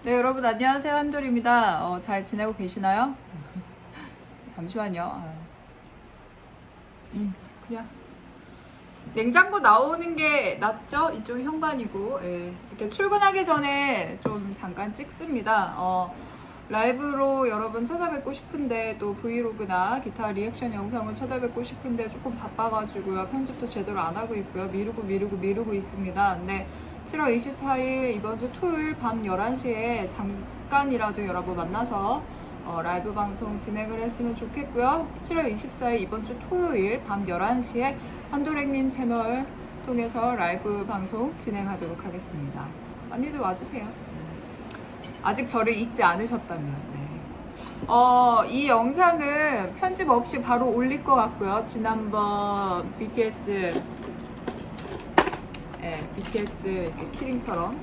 네, 여러분 안녕하세요. 한돌입니다. 잘 지내고 계시나요? 잠시만요. 그냥 냉장고 나오는 게 낫죠? 이쪽 현관이고. 예. 이렇게 출근하기 전에 좀 잠깐 찍습니다. 라이브로 여러분 찾아뵙고 싶은데 또 브이로그나 기타 리액션 영상을 찾아뵙고 싶은데 조금 바빠가지고요. 편집도 제대로 안 하고 있고요. 미루고 있습니다. 근데 7월 24일 이번 주 토요일 밤 11시에 잠깐이라도 여러분 만나서 라이브 방송 진행을 했으면 좋겠고요. 7월 24일 이번 주 토요일 밤 11시에 한도랭님 채널 통해서 라이브 방송 진행하도록 하겠습니다. 많이들 와주세요. 아직 저를 잊지 않으셨다면. 네. 이 영상은 편집 없이 바로 올릴 것 같고요. 지난번 BTS 이렇게 키링처럼.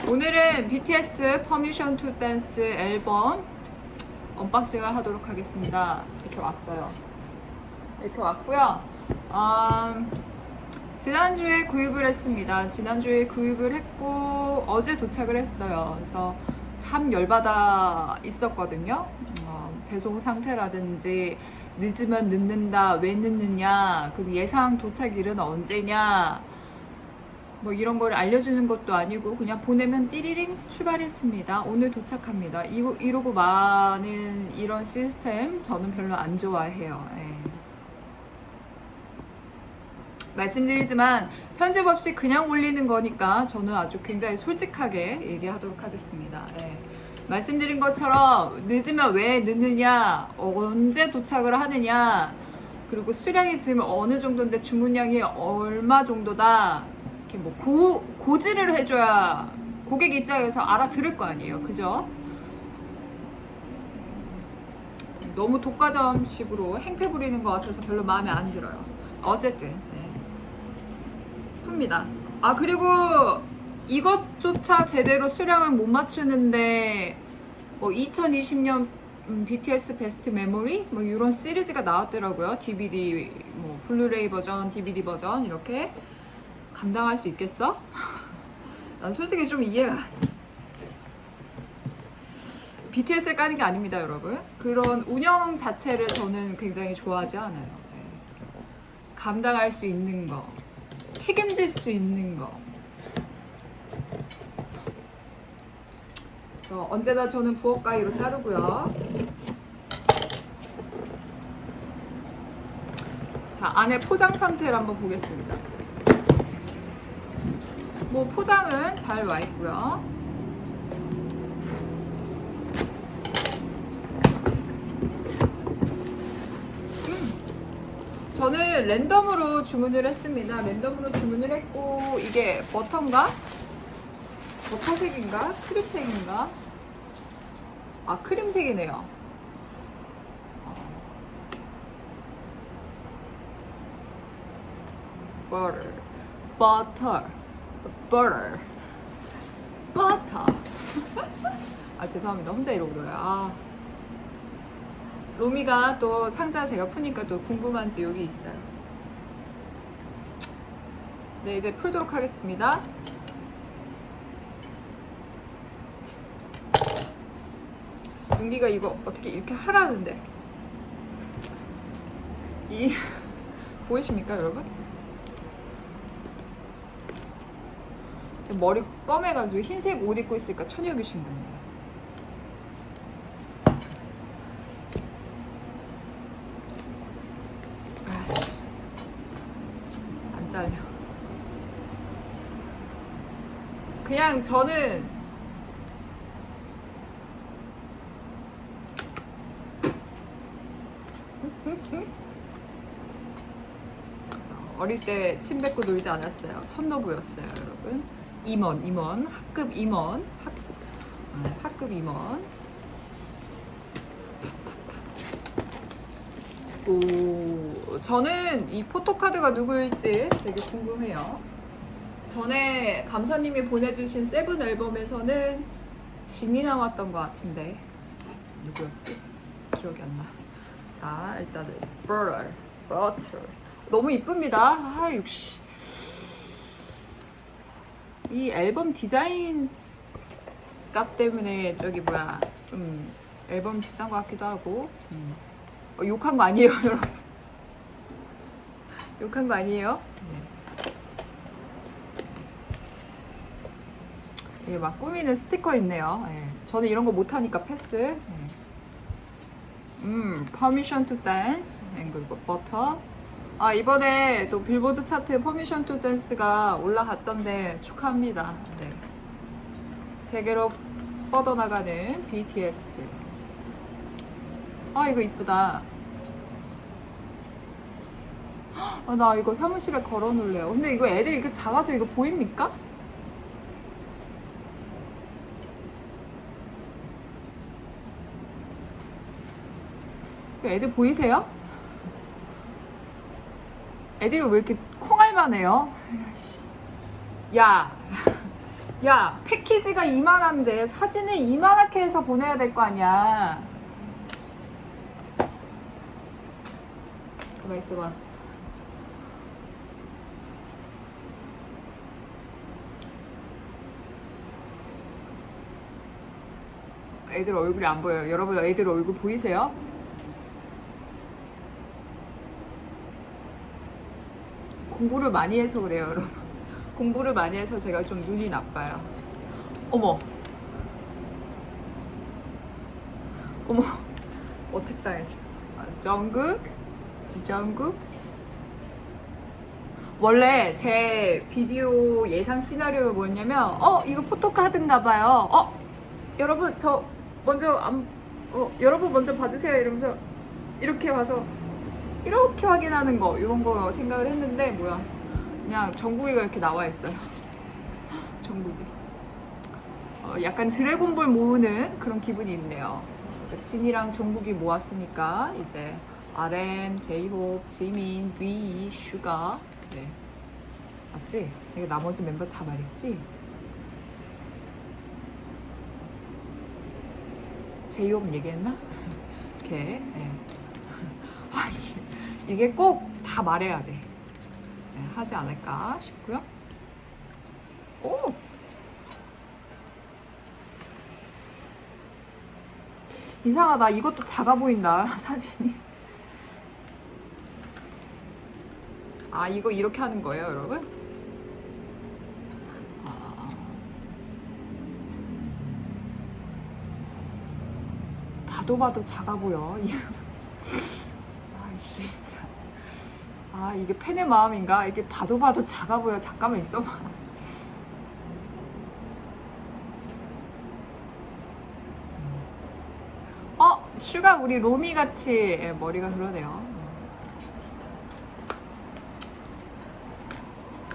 오늘은 BTS Permission to Dance 앨범 언박싱을 하도록 하겠습니다. 이렇게 왔어요. 이렇게 왔고요. 지난주에 구입을 했습니다. 지난주에 구입을 했고 어제 도착을 했어요. 그래서 참 열받아 있었거든요. 배송 상태라든지 늦으면 늦는다, 왜 늦느냐, 그럼 예상 도착일은 언제냐, 뭐 이런 걸 알려주는 것도 아니고 그냥 보내면 띠리링 출발했습니다. 오늘 도착합니다. 이러고 많은 이런 시스템 저는 별로 안 좋아해요. 말씀드리지만 편집 없이 그냥 올리는 거니까 저는 아주 굉장히 솔직하게 얘기하도록 하겠습니다. 말씀드린 것처럼 늦으면 왜 늦느냐, 언제 도착을 하느냐, 그리고 수량이 지금 어느 정도인데 주문량이 얼마 정도다, 이렇게 뭐 고지를 해줘야 고객 입장에서 알아들을 거 아니에요. 그죠? 너무 독과점식으로 행패 부리는 것 같아서 별로 마음에 안 들어요. 어쨌든 풉니다. 그리고 이것조차 제대로 수량을 못 맞추는데 2020년 BTS 베스트 메모리 뭐 이런 시리즈가 나왔더라고요. DVD 뭐 블루레이 버전, DVD 버전 이렇게 감당할 수 있겠어? 난 솔직히 좀 이해가 BTS를 까는 게 아닙니다, 여러분. 그런 운영 자체를 저는 굉장히 좋아하지 않아요. 감당할 수 있는 거, 책임질 수 있는 거. 그래서 언제나 저는 부엌 가위로 자르고요. 자, 안에 포장 상태를 한번 보겠습니다. 뭐 포장은 잘 와 있고요. 저는 랜덤으로 주문을 했습니다. 랜덤으로 주문을 했고 이게 버터인가? 버터색인가? 크림색인가? 크림색이네요. 버터 죄송합니다. 혼자 이러고 놀아요. 로미가 또 상자 제가 푸니까 또 궁금한지 여기 있어요. 네, 이제 풀도록 하겠습니다. 윤기가 이거 어떻게 이렇게 하라는데 보이십니까 여러분? 머리 검해가지고 흰색 옷 입고 있으니까 처녀귀신 같네요. 안 잘려. 그냥 저는 어릴 때 침 뱉고 놀지 않았어요. 선노부였어요, 여러분. 임원, 학급 임원, 학급 임원. 저는 이 포토카드가 누구일지 되게 궁금해요. 전에 감사님이 보내주신 세븐 앨범에서는 진이 나왔던 것 같은데 누구였지? 기억이 안 나. 자, 일단은 버터 너무 이쁩니다. 이 앨범 디자인 값 때문에 저기 뭐야 좀 앨범이 비싼 것 같기도 하고. 욕한 거 아니에요, 여러분? 욕한 거 아니에요? 예, 막 꾸미는 스티커 있네요. 예. 저는 이런 거 못하니까 패스. 예. Permission to Dance. 그리고 버터. 아, 이번에 또 빌보드 차트 Permission to Dance가 올라갔던데 축하합니다. 네. 세계로 뻗어나가는 BTS. 아, 이거 이쁘다. 아, 나 이거 사무실에 걸어 놓을래요. 근데 이거 애들이 이렇게 작아서 이거 보입니까? 애들 보이세요? 애들이 왜 이렇게 콩알만해요? 야, 야, 패키지가 이만한데 사진을 이만하게 해서 보내야 될 거 아니야. 가만 있어봐. 애들 얼굴이 안 보여요. 여러분, 애들 얼굴 보이세요? 공부를 많이 해서 그래요, 여러분. 공부를 많이 해서 제가 좀 눈이 나빠요. 어머. 어머. 어택 당했어. 정국. 원래 제 비디오 예상 시나리오가 뭐였냐면, 이거 포토카드인가 봐요. 여러분, 저 먼저 여러분 먼저 봐주세요. 이러면서 이렇게 와서 이렇게 확인하는 거, 이런 거 생각을 했는데 뭐야, 그냥 정국이가 이렇게 나와 있어요. 정국이 약간 드래곤볼 모으는 그런 기분이 있네요. 진이랑 정국이 모았으니까 이제 RM, 제이홉, 지민, 위, 슈가. 네. 맞지? 내가 나머지 멤버 다 말했지? 제이홉 얘기했나? 이렇게. 네. 이게 꼭 다 말해야 돼. 네, 하지 않을까 싶고요. 오! 이상하다. 이것도 작아 보인다, 사진이. 아, 이거 이렇게 하는 거예요, 여러분? 봐도 작아 보여. 아이씨, 진짜. 아, 이게 팬의 마음인가? 이게 봐도 작아 보여. 잠깐만 있어봐. 슈가 우리 로미 같이 머리가 그러네요.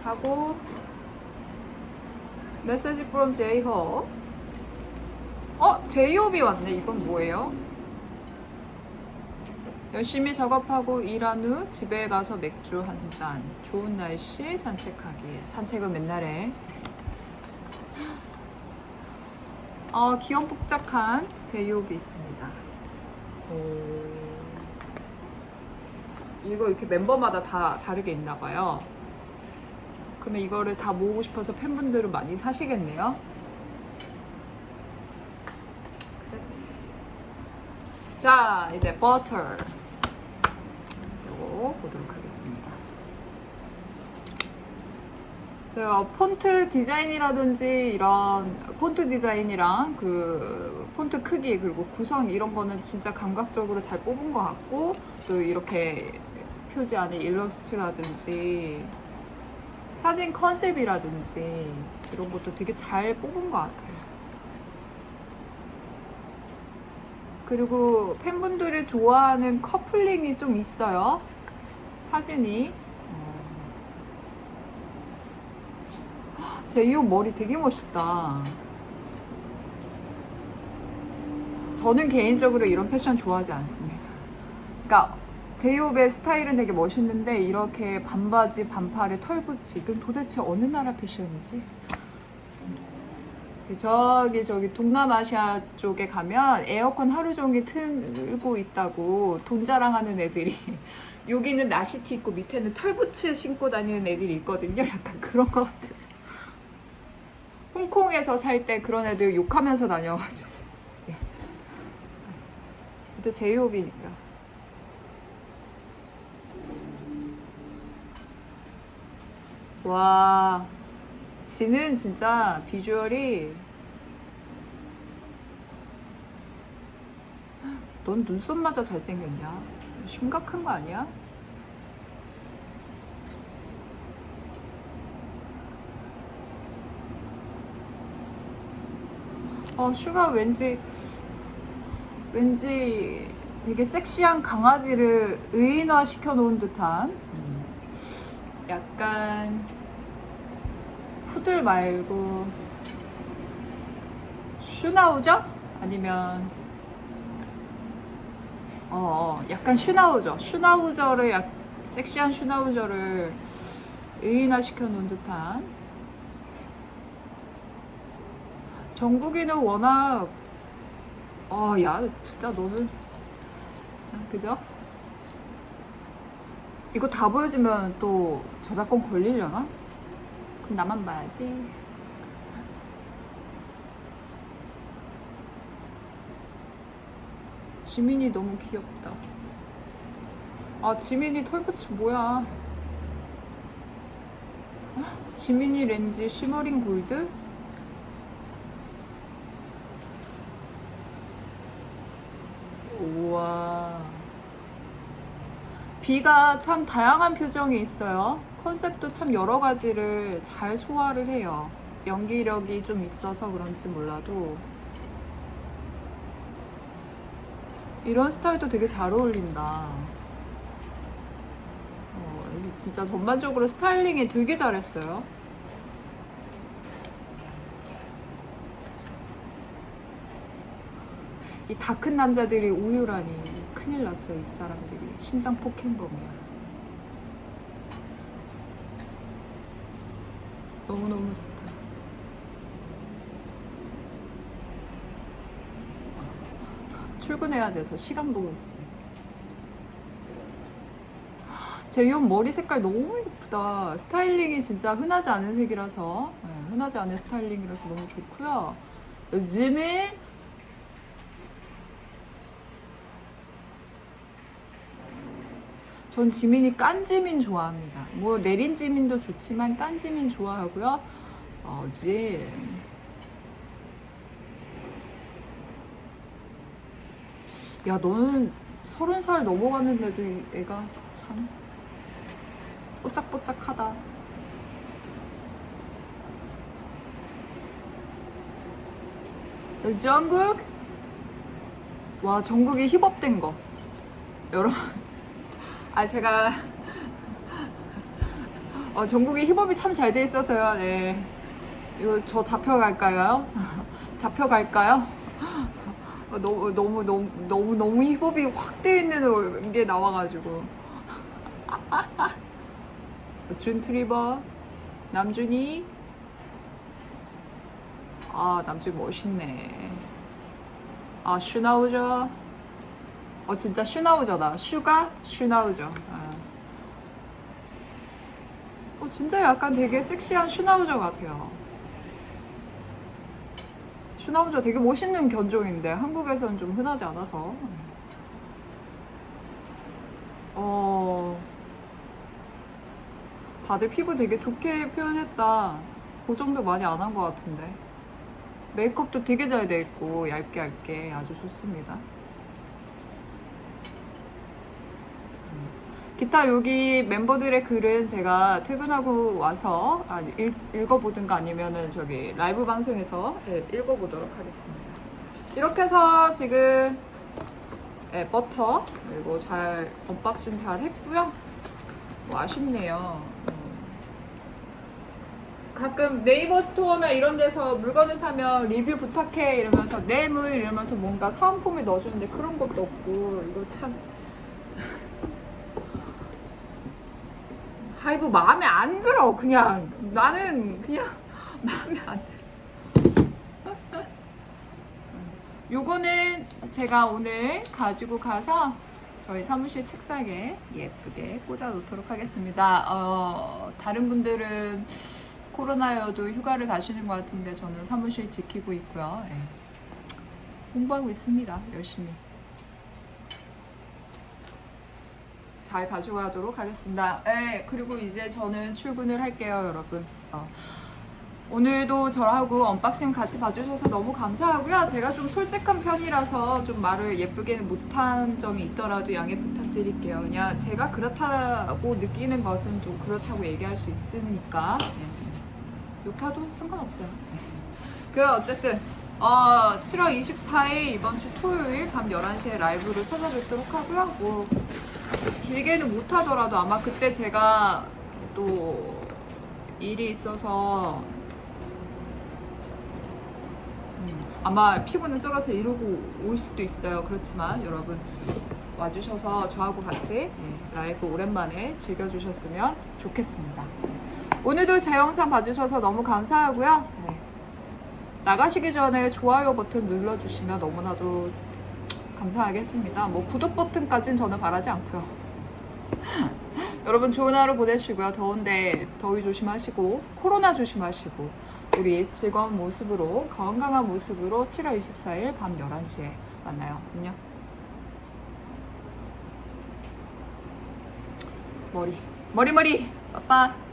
하고 메시지 from 제이홉. 제이홉이 왔네. 이건 뭐예요? 열심히 작업하고 일한 후 집에 가서 맥주 한 잔. 좋은 날씨 산책하기. 산책은 맨날 해. 귀염복잡한 제이홉이 있습니다. 이거 이렇게 멤버마다 다 다르게 있나봐요. 그러면 이거를 다 모으고 싶어서 팬분들은 많이 사시겠네요. 자, 이제 버터 이거 보도록 하겠습니다. 제가 폰트 디자인이라든지 이런 폰트 디자인이랑 그 폰트 크기 그리고 구성 이런 거는 진짜 감각적으로 잘 뽑은 것 같고, 또 이렇게 표지 안에 일러스트라든지 사진 컨셉이라든지 이런 것도 되게 잘 뽑은 것 같아요. 그리고 팬분들이 좋아하는 커플링이 좀 있어요. 사진이. 제이홉 머리 되게 멋있다. 저는 개인적으로 이런 패션 좋아하지 않습니다. 그러니까 제이홉의 스타일은 되게 멋있는데 이렇게 반바지, 반팔에 털붙이, 그럼 도대체 어느 나라 패션이지? 저기 동남아시아 쪽에 가면 에어컨 하루 종일 틀고 있다고 돈 자랑하는 애들이 여기는 나시티 입고 밑에는 털부츠 신고 다니는 애들이 있거든요. 약간 그런 것 같아서. 홍콩에서 살 때 그런 애들 욕하면서 다녀가지고. 예. 또 제이홉이니까. 와, 지는 진짜 비주얼이. 넌 눈썹마저 잘생겼냐? 심각한 거 아니야? 슈가 왠지 되게 섹시한 강아지를 의인화 시켜놓은 듯한 약간 푸들 말고 슈나우저? 아니면 약간 슈나우저를 섹시한 슈나우저를 의인화 시켜놓은 듯한. 정국이는 워낙 야 진짜 너는 그죠? 이거 다 보여주면 또 저작권 걸리려나? 그럼 나만 봐야지. 지민이 너무 귀엽다. 지민이 털끝이 뭐야? 지민이 렌즈 쉬머링 골드? 우와. 비가 참 다양한 표정이 있어요. 컨셉도 참 여러 가지를 잘 소화를 해요. 연기력이 좀 있어서 그런지 몰라도 이런 스타일도 되게 잘 어울린다. 진짜 전반적으로 스타일링이 되게 잘했어요. 이 다 큰 남자들이 우유라니 큰일 났어요. 이 사람들이 심장 폭행범이야. 너무너무 좋다. 출근해야 돼서 시간 보고 있습니다. 제이홉 머리 색깔 너무 예쁘다. 스타일링이 진짜 흔하지 않은 색이라서 흔하지 않은 스타일링이라서 너무 좋고요. 요즘은 전 지민이 깐지민 좋아합니다. 뭐 내린 지민도 좋지만 깐지민 좋아하고요. 진. 야, 너는 30살 넘어갔는데도 이 애가 참 뽀짝뽀짝하다. 정국? 와, 정국이 힙업된 거. 여러분. 제가 정국이 힙업이 참 잘 돼 있어서요. 네. 이거 저 잡혀갈까요? 잡혀갈까요? 너무 힙업이 확 돼 있는 게 나와가지고. 준 트리버, 남준이. 남준이 멋있네. 슈나우저. 진짜 슈나우저다. 슈나우저. 진짜 약간 되게 섹시한 슈나우저 같아요. 슈나우저 되게 멋있는 견종인데 한국에서는 좀 흔하지 않아서. 다들 피부 되게 좋게 표현했다. 고정도 많이 안 한 것 같은데. 메이크업도 되게 잘 돼 있고 얇게 아주 좋습니다. 기타 여기 멤버들의 글은 제가 퇴근하고 와서 읽어보든가 아니면은 저기 라이브 방송에서 읽어보도록 하겠습니다. 이렇게 해서 지금 버터 그리고 잘 언박싱 잘 했고요. 아쉽네요. 가끔 네이버 스토어나 이런 데서 물건을 사면 리뷰 부탁해 이러면서 내물 이러면서 뭔가 사은품을 넣어주는데 그런 것도 없고 이거 참 이거 마음에 안 들어. 그냥 나는 그냥 마음에 안 들어. 요거는 제가 오늘 가지고 가서 저희 사무실 책상에 예쁘게 꽂아 놓도록 하겠습니다. 다른 분들은 코로나여도 휴가를 가시는 것 같은데 저는 사무실 지키고 있고요. 예. 공부하고 있습니다. 열심히. 잘 가져가도록 하겠습니다. 예, 그리고 이제 저는 출근을 할게요, 여러분. 오늘도 저하고 언박싱 같이 봐주셔서 너무 감사하고요. 제가 좀 솔직한 편이라서 좀 말을 예쁘게는 못한 점이 있더라도 양해 부탁드릴게요. 그냥 제가 그렇다고 느끼는 것은 또 그렇다고 얘기할 수 있으니까 욕해도 상관없어요. 어쨌든 7월 24일 이번 주 토요일 밤 11시에 라이브로 찾아뵙도록 하고요. 뭐 길게는 못하더라도 아마 그때 제가 또 일이 있어서 아마 피곤은 쩔어서 이러고 올 수도 있어요. 그렇지만 여러분 와주셔서 저하고 같이 라이브 오랜만에 즐겨주셨으면 좋겠습니다. 오늘도 제 영상 봐주셔서 너무 감사하고요. 나가시기 전에 좋아요 버튼 눌러주시면 너무나도 감사하겠습니다. 뭐 구독 버튼까지는 저는 바라지 않고요. 여러분 좋은 하루 보내시고요. 더운데 더위 조심하시고 코로나 조심하시고 우리 즐거운 모습으로 건강한 모습으로 7월 24일 밤 11시에 만나요. 안녕. 머리 빠빠.